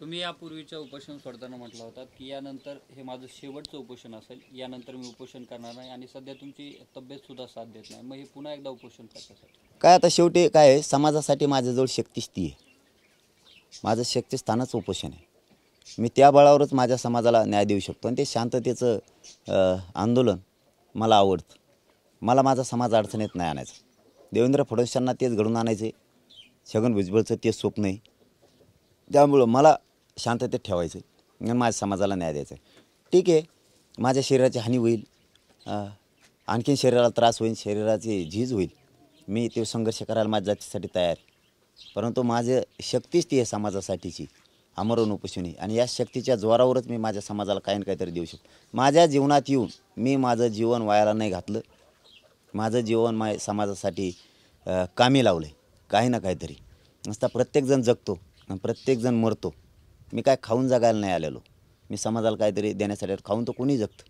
तुम्ही यापूर्वीच्या उपोषण सोडताना म्हटलं होतं की यानंतर हे माझं शेवटचं उपोषण असेल, यानंतर मी उपोषण करणार नाही आणि सध्या तुमची तब्येत सुद्धा साथ देत नाही, मग हे पुन्हा एकदा उपोषण कशासाठी? काय आता शेवटी काय आहे, समाजासाठी माझ्याजवळ शक्तीच ती आहे. माझं शक्तिस्थानच उपोषण आहे. मी त्या बळावरच माझ्या समाजाला न्याय देऊ शकतो आणि ते शांततेचं आंदोलन मला आवडतं. मला माझा समाज अडचणीत नाही आणायचा. देवेंद्र फडणवीसांना तेच घडून आणायचे, छगन भुजबळचं तेच स्वप्न आहे. त्यामुळं मला शांततेत ठेवायचं आणि माझ्या समाजाला न्याय द्यायचा आहे. ठीक आहे, माझ्या शरीराची हानी होईल, आणखीन शरीराला त्रास होईल, शरीराची झीज होईल. मी ते संघर्ष करायला माझ्या जातीसाठी तयार आहे. परंतु माझं शक्तीच ती आहे समाजासाठीची, आमरण उपोषणी, आणि या शक्तीच्या जोरावरच मी माझ्या समाजाला काही ना काहीतरी देऊ शकतो. माझ्या जीवनात येऊन मी माझं जीवन वायाला नाही घातलं. माझं जीवन समाजासाठी कामी लावलं आहे काही ना काहीतरी. नुसता प्रत्येकजण जगतो आणि प्रत्येकजण मरतो. मी काय खाऊन जगायला नाही आलेलो. मी समाजाला काहीतरी देण्यासाठी, खाऊन तर कोणी जगतं.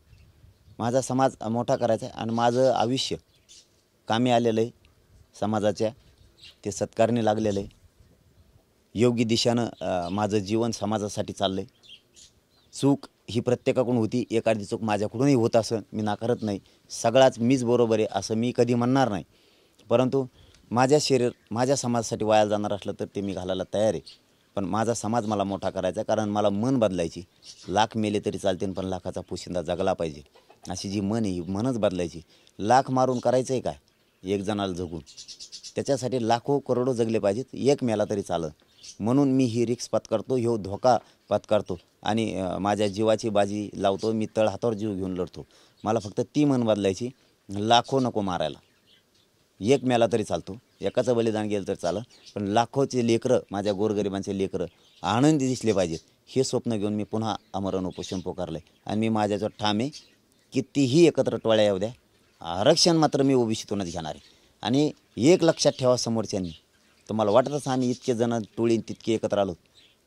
माझा समाज मोठा करायचा आहे आणि माझं आयुष्य कामी आलेलं आहे समाजाच्या, ते सत्कारणी लागलेलं आहे. योग्य दिशेनं माझं जीवन समाजासाठी चाललं आहे. चूक ही प्रत्येकाकडून होती, एखादी चूक माझ्याकडूनही होत असं मी नाकारत नाही. सगळाच मीच बरोबर आहे असं मी कधी म्हणणार नाही. परंतु माझ्या शरीर माझ्या समाजासाठी वायाला जाणार असलं तर ते मी घालायला तयार आहे. पण माझा समाज मला मोठा करायचा, कारण मला मन बदलायची. लाख मेले तरी चालते पण लाखाचा पोशिंदा जगला पाहिजे अशी जी मन आहे ही मनच बदलायची. लाख मारून करायचं आहे काय एक जणाला जगून? त्याच्यासाठी लाखो करोडो जगले पाहिजेत, एक मेला तरी चालं. म्हणून मी ही रिक्स पत्करतो, ह्यो धोका पत्करतो आणि माझ्या जीवाची बाजी लावतो. मी तळ हातावर जीव घेऊन लढतो. मला फक्त ती मन बदलायची. लाखो नको मारायला, एक मेला तरी चालतो, एकाचं बलिदान गेलं तर चालं, पण लाखोचे लेकरं, माझ्या गोरगरिबांचे लेकरं आनंदी दिसले पाहिजेत, हे स्वप्न घेऊन मी पुन्हा आमरण उपोषण पुकारलं आहे. आणि मी माझ्याजवळ ठाम आहे, कितीही एकत्र टोळ्या येऊ द्या, आरक्षण मात्र मी ओबीसीतूनच घेणार आहे. आणि एक लक्षात ठेवा समोरच्यांनी, तुम्हाला वाटतच आम्ही इतके जण टोळी तितके एकत्र आलो,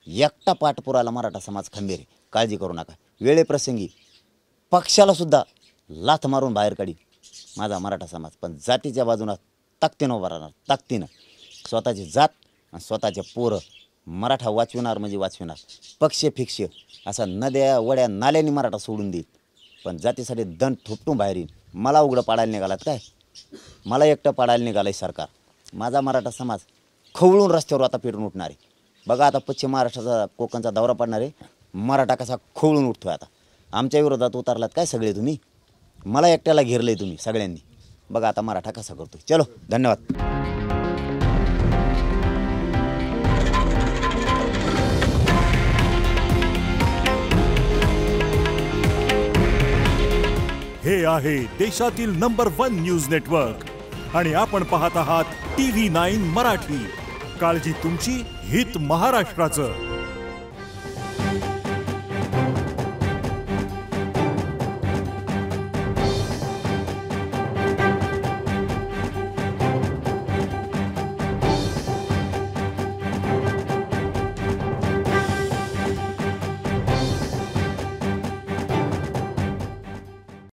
एकटा पाठपुराला मराठा समाज खंबीर आहे. काळजी करू नका. वेळेप्रसंगी पक्षालासुद्धा लाथ मारून बाहेर काढी माझा मराठा समाज, पण जातीच्या बाजूनं ताकदीनं उभा राहणार. ताकदीनं स्वतःची जात आणि स्वतःचे पोरं मराठा वाचविणार म्हणजे वाचविणार. पक्ष फिक्ष असा नद्या वड्या नाल्याने मराठा सोडून देईल, पण जातीसाठी दंड थोपटून बाहेर येईल. मला उघडं पाडायला निघालात काय? मला एकटं पाडायला निघालं आहे सरकार. माझा मराठा समाज खवळून रस्त्यावर आता पेटून उठणार आहे. बघा आता पश्चिम महाराष्ट्राचा, कोकणचा दौरा पडणार आहे. मराठा कसा खवळून उठतो आहे आता. आमच्या विरोधात उतरलात काय सगळे तुम्ही? मला एकट्याला घेरलं आहे तुम्ही सगळ्यांनी. बघा आता मराठा कसा करतो. चलो, धन्यवाद. हे आहे देशातील नंबर 1 न्यूज नेटवर्क आणि आपण पाहत आहात TV9 मराठी. काळजी तुमची, हित महाराष्ट्राचं.